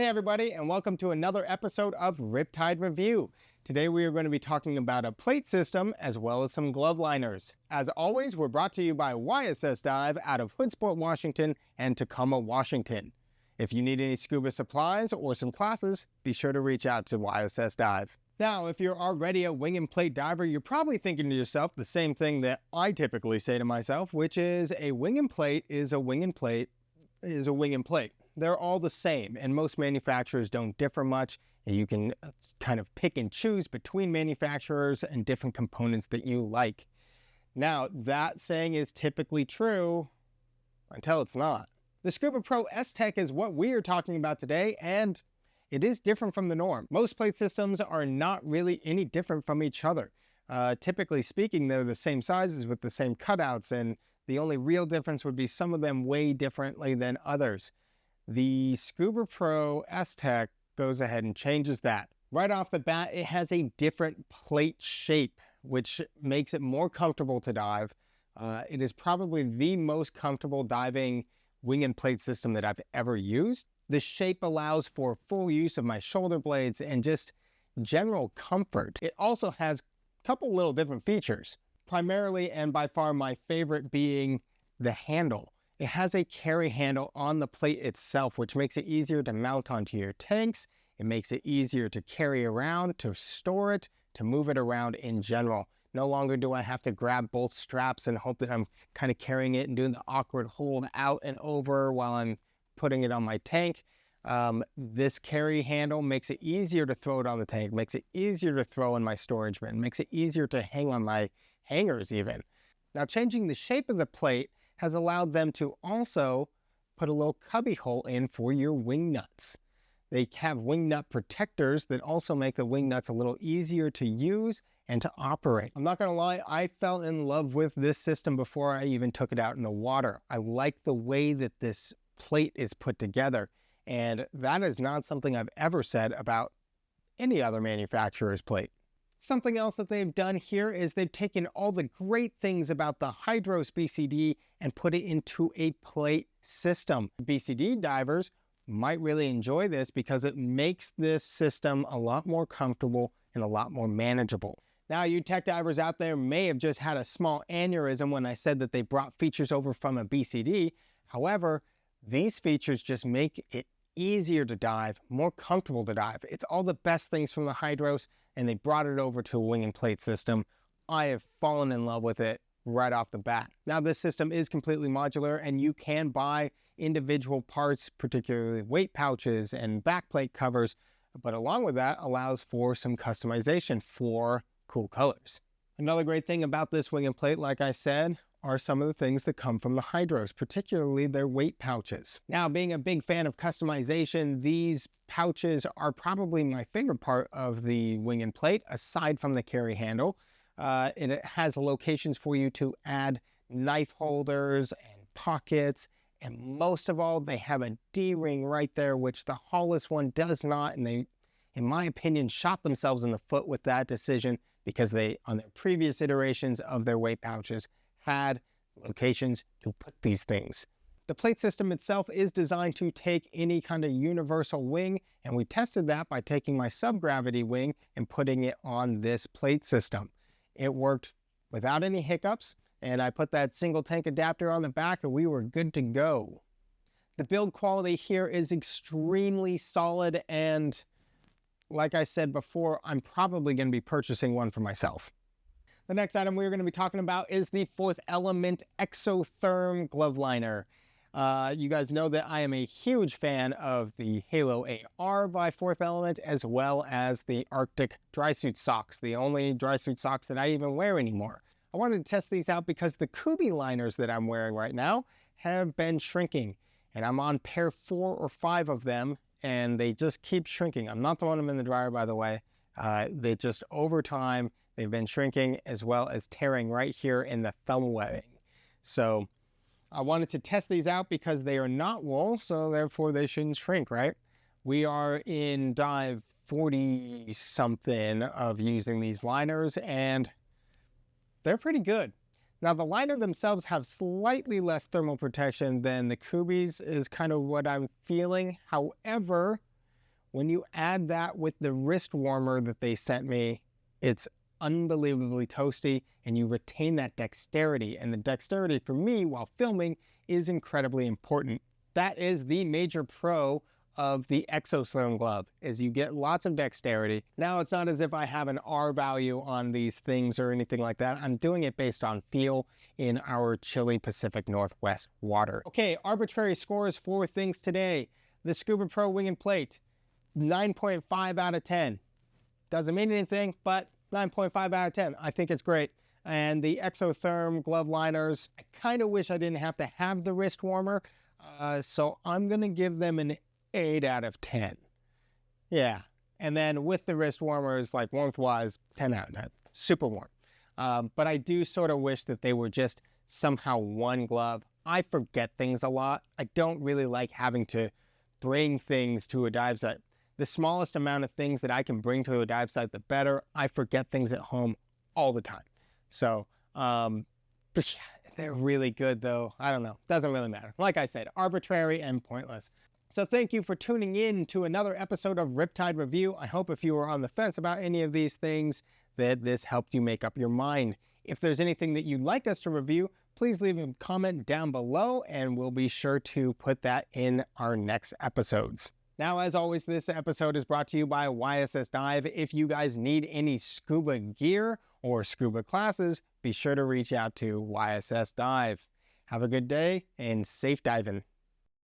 Hey everybody, and welcome to another episode of Riptide Review. Today we are going to be talking about a plate system as well as some glove liners. As always, we're brought to you by YSS Dive out of Hoodsport, Washington and Tacoma, Washington. If you need any scuba supplies or some classes, be sure to reach out to YSS Dive. Now, if you're already a wing and plate diver, you're probably thinking to yourself the same thing that I typically say to myself, which is a wing and plate is a wing and plate is a wing and plate. They're all the same, and most manufacturers don't differ much, and you can kind of pick and choose between manufacturers and different components that you like. Now, that saying is typically true until it's not. The Scubapro S-Tek is what we are talking about today, and it is different from the norm. Most plate systems are not really any different from each other. Typically speaking, they're the same sizes with the same cutouts, and the only real difference would be some of them way differently than others. The Scubapro S-Tek goes ahead and changes that. Right off the bat, it has a different plate shape, which makes it more comfortable to dive. It is probably the most comfortable diving wing and plate system that I've ever used. The shape allows for full use of my shoulder blades and just general comfort. It also has a couple little different features, primarily and by far my favorite being the handle. It has a carry handle on the plate itself, which makes it easier to mount onto your tanks. It makes it easier to carry around, to store it, to move it around in general. No longer do I have to grab both straps and hope that I'm kind of carrying it and doing the awkward hold out and over while I'm putting it on my tank. This carry handle makes it easier to throw it on the tank, makes it easier to throw in my storage bin, makes it easier to hang on my hangers even. Now, changing the shape of the plate has allowed them to also put a little cubby hole in for your wing nuts. They have wing nut protectors that also make the wing nuts a little easier to use and to operate. I'm not gonna lie, I fell in love with this system before I even took it out in the water. I like the way that this plate is put together, and that is not something I've ever said about any other manufacturer's plate. Something else that they've done here is they've taken all the great things about the Hydros BCD and put it into a plate system. BCD divers might really enjoy this because it makes this system a lot more comfortable and a lot more manageable. Now, you tech divers out there may have just had a small aneurysm when I said that they brought features over from a BCD. However, these features just make it easier to dive, more comfortable to dive. It's all the best things from the Hydros, and they brought it over to a wing and plate system. I have fallen in love with it right off the bat. Now, this system is completely modular, and you can buy individual parts, particularly weight pouches and backplate covers, but along with that allows for some customization for cool colors. Another great thing about this wing and plate, like I said, are some of the things that come from the Hydros, particularly their weight pouches. Now, being a big fan of customization, these pouches are probably my favorite part of the wing and plate, aside from the carry handle. And it has locations for you to add knife holders and pockets, and most of all, they have a D-ring right there, which the Hollis one does not, and they, in my opinion, shot themselves in the foot with that decision because they, on their previous iterations of their weight pouches, had locations to put these things. The plate system itself is designed to take any kind of universal wing, and we tested that by taking my subgravity wing and putting it on this plate system. It worked without any hiccups, and I put that single tank adapter on the back and we were good to go. The build quality here is extremely solid, and like I said before, I'm probably going to be purchasing one for myself. The next item we're going to be talking about is the Fourth Element Xerotherm glove liner. You guys know that I am a huge fan of the Halo AR by Fourth Element, as well as the Arctic dry suit socks, the only dry suit socks that I even wear anymore. I wanted to test these out because the Kubi liners that I'm wearing right now have been shrinking, and I'm on pair 4 or 5 of them, and they just keep shrinking. I'm not throwing them in the dryer, by the way. They just, over time, they've been shrinking, as well as tearing right here in the thumb webbing. So I wanted to test these out because they are not wool, so therefore they shouldn't shrink, right? We are in dive 40 something of using these liners, and they're pretty good. Now, the liner themselves have slightly less thermal protection than the Kubis, is kind of what I'm feeling. However, When you add that with the wrist warmer that they sent me, it's unbelievably toasty, and you retain that dexterity. And the dexterity for me while filming is incredibly important. That is the major pro of the Xerotherm glove, is you get lots of dexterity. Now, it's not as if I have an R value on these things or anything like that. I'm doing it based on feel in our chilly Pacific Northwest water. Okay, arbitrary scores for things today. The Scubapro wing and plate, 9.5 out of 10. Doesn't mean anything, but 9.5 out of 10. I think it's great. And the Xerotherm glove liners, I kind of wish I didn't have to have the wrist warmer. So I'm going to give them an 8 out of 10. Yeah. And then with the wrist warmers, like warmth-wise, 10 out of 10. Super warm. But I do sort of wish that they were just somehow one glove. I forget things a lot. I don't really like having to bring things to a dive site. The smallest amount of things that I can bring to a dive site, the better. I forget things at home all the time. So, but they're really good though. I don't know. Doesn't really matter. Like I said, arbitrary and pointless. So thank you for tuning in to another episode of Riptide Review. I hope if you were on the fence about any of these things, that this helped you make up your mind. If there's anything that you'd like us to review, please leave a comment down below and we'll be sure to put that in our next episodes. Now, as always, this episode is brought to you by YSS Dive. If you guys need any scuba gear or scuba classes, be sure to reach out to YSS Dive. Have a good day and safe diving.